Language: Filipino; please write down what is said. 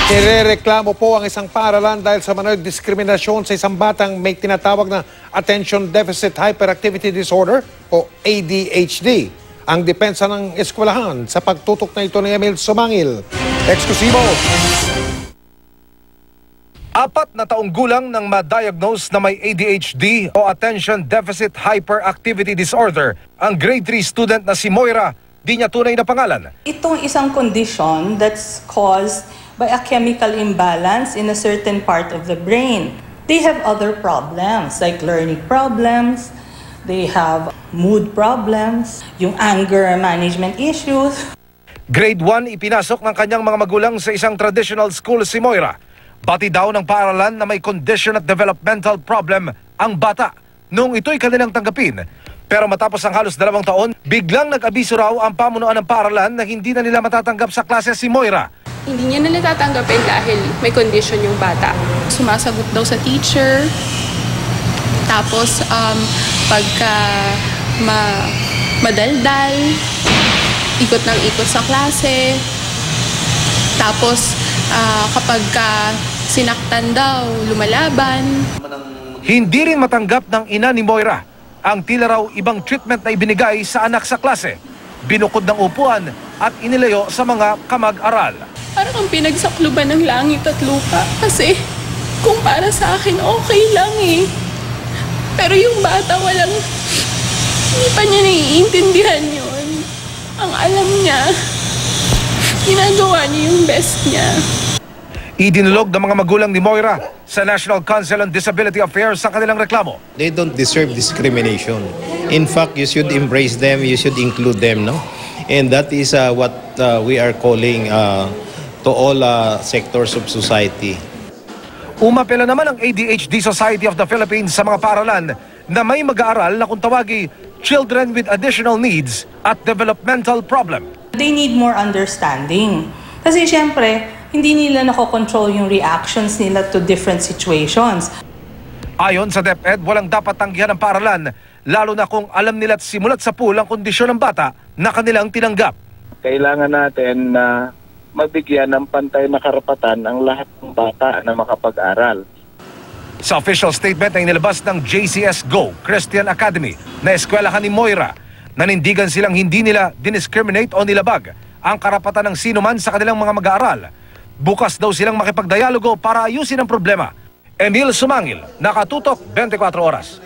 Irereklamo po ang isang paaralan dahil sa manoy diskriminasyon sa isang batang may tinatawag na Attention Deficit Hyperactivity Disorder o ADHD. Ang depensa ng eskwelahan sa pagtutok na ito ni Emil Sumangil. Eksklusibo! 4 na taong gulang nang ma-diagnose na may ADHD o Attention Deficit Hyperactivity Disorder ang grade 3 student na si Moira, di niya tunay na pangalan. Itong isang condition that's caused by a chemical imbalance in a certain part of the brain. They have other problems like learning problems, they have mood problems, yung anger management issues. Grade 1 ipinasok ng kanyang mga magulang sa isang traditional school si Moira. Bati daw ng paaralan na may condition at developmental problem ang bata noong ito'y kanilang tanggapin. Pero matapos ang halos 2 taon, biglang nag-abiso raw ang pamunuan ng paaralan na hindi na nila matatanggap sa klase si Moira. Hindi niya nila tatanggapin dahil may condition yung bata. Sumasagot daw sa teacher. Tapos pagka madaldal, ikot ng ikot sa klase. Tapos kapag sinaktan daw, lumalaban. Hindi rin matanggap ng ina ni Moira ang tila raw ibang treatment na ibinigay sa anak sa klase. Binukod ng upuan at inilayo sa mga kamag-aral. Parang ang pinagsakluban ng langit at lupa. Kasi kung para sa akin, okay lang eh. Pero yung bata hindi pa niya naiintindihan yun. Ang alam niya, ginagawa niya yung best niya. Idinulog ng mga magulang ni Moira sa National Council on Disability Affairs sa kanilang reklamo. They don't deserve discrimination. In fact, you should embrace them, you should include them, no? And that is what we are calling to all sectors of society. Umapela naman ang ADHD Society of the Philippines sa mga paaralan na may mag-aaral na kung tawagi children with additional needs at developmental problem. They need more understanding. Kasi syempre, hindi nila nakokontrol yung reactions nila to different situations. Ayon sa DepEd, walang dapat tanggihan ng paaralan, lalo na kung alam nila't simulat sa pool ang kondisyon ng bata na kanilang tinanggap. Kailangan natin na mabigyan ng pantay na karapatan ang lahat ng bata na makapag-aral. Sa official statement na inilabas ng JCS Go Christian Academy na eskwelahan ni Moira, nanindigan silang hindi nila diniscriminate o nilabag ang karapatan ng sino man sa kanilang mga mag-aaral. Bukas daw silang makipagdialogo para ayusin ang problema. Emil Sumangil, Nakatutok, 24 Oras.